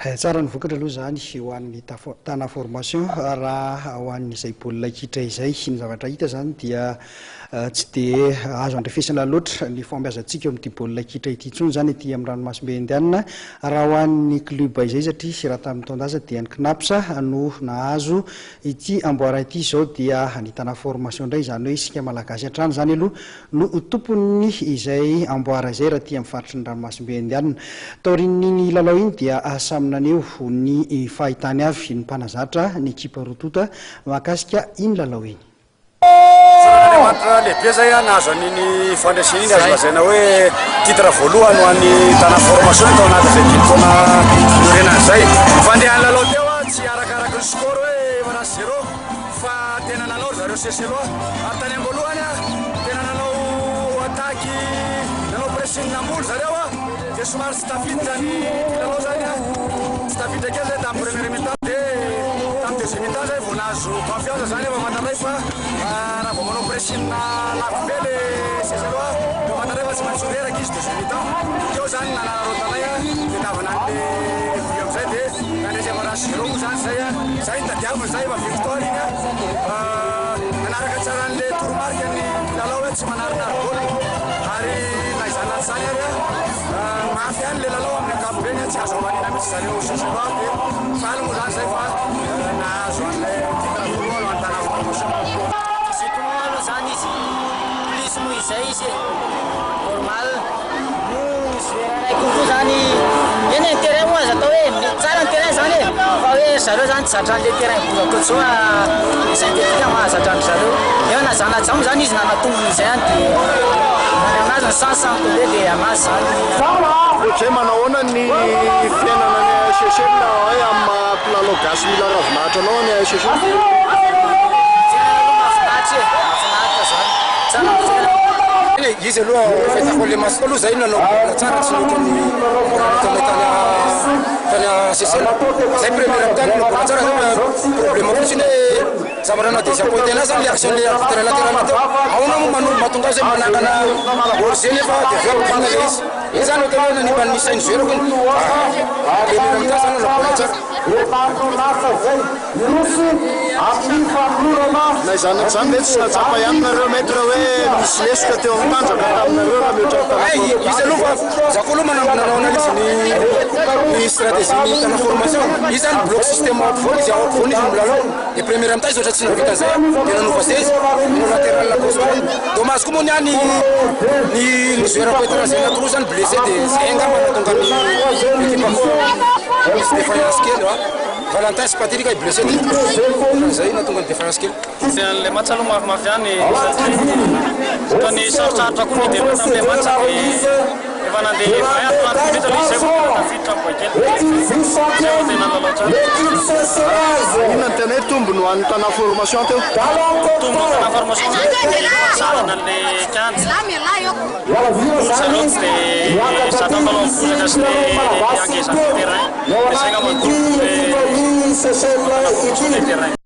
Tsara ny vokatra aloha zany ho an'ny Tana Formation raha ho an'izay baolina kitra izay ny zavatra hita zany dia tsy de azo andrefesana loatra ny fombiazantsika amin'ity baolina kitra ity tsony zany ety amin'ny ranomasimbe indiana raha ho an'ny club izay satria raha tamin'ny taondaza dia ny knapsa no nahazo ity amboara ity zao dia ny Tana Formation indray zany hoe isika malagasy hatrany zany aloha no tompony izay amboara izay raha ty amin'ny faritry ny ranomasimbe indiana. Taorian'iny lalao iny dia samy naneo ny fahitany avy ny mpanazatra ny ekipa rotota mahakasika iny lalao iny. Lehibe zay nahazo an'iny fandraisana iny azo lazaina hoe titre voalohany ho an'ny Tana Formation tao anatin'izay dimy taona iorenany zay. Fandehan'ny lalao teo tsy arakaraky ny score hoe mana 0 fa tena nanao zareo Seychelles ary tany am-boalohany tena nanao attaque nanao pressing namboly zareo dia somary tsy tafiditra zany lalao zany tsy tafiditra kely zay tamin'ny première mi-temps dia tamin'ny deuxième mi-temps zay vao nahazo confiance zany efa mandaray fa raha vao manao pressing lafo be le Seychelles dia mandaray fa tsy maintsy reraka izy deuxième mi-temps teo zany nanarotanaia dia navana an'le vy amizay dia nandresy fa raha 0 moa zany zay zay tadiavina zay efa victoire iny nanaraka tsara an'le toromarika ny lalao hoe tsy manarinary boly ary naizana zany ary mafy any le lalao amin'ny ankapobeny tsy azo amanina mihitsy zareo Seychelles dia faly moa zany zay fa nahazo an'le titre voalohany any Tana Formation. Situmoalo zany izy plus moa izay izy normal kokoa zany eny ny terrain moa azo atao hoe tsara ny terrain zany fa hoe zareo zany tsy zatra an'le terrain bozaka zao syntétique mahazatra any zareo eo nazana tsamo zany izy nanatombony izay any dia anazy ny sens am'tobe dia anazy zany. Ohatray manahoana ny fiainana ny Seychelles hoe amin'ny mpilalao gasy mila ravinahitra anao ny Seychelles? Izy aloha fahitako le masika aloha zay nanao baolina tsara tsy loatra ny tany Seychelles zay première ami-tany nanao baolina tsara zay problème fotsiny hoe zamarana déjà pointena zany le action le arbitre latéral teo aona moa manolo mahatonga zay manangana olo zay nefa développement le izy iny zany ohatra hoe nanimba ny sainy joueur kony première ami-tany zany nanao baolina tsara. Naizana zany mety tsy natsapa ihany nareo mety raha hoe misy lesika teo amin'ny tanjaka taminareo raha mihoatra izy aloha fa zako aloha manao analyse ny stratégie ny Tana Formation izy zany bloc système outvoly izy outvoly izy milalao et première ami-temps izy ohatra tsy navita zay dia nanova zay izy nanao latéral la gauche dommage koa moa niany ny joueur étranger natoro zany blessé dia zay angamba natonga ny équipe misy défaillance kely Valentin sy Patrick est blessé zay natonga ny défaillance kely. Le match aloha mafimafy ihany satria ny sarotsarotsa koa ny début tamin'le match efa nandeha 20 minutes ilay izay vao tafiditra boy kely zay vao tena lalao tsara. Inona ny tena hoe tombony ho an'ny Tana Formation teo? Tombony Tana Formation sarana le kianty zareo tsy dia zatra mbalao mibozaka sy le angezan'ny terrain dia zay ngamba ny tombony le Tana Formation le terrain.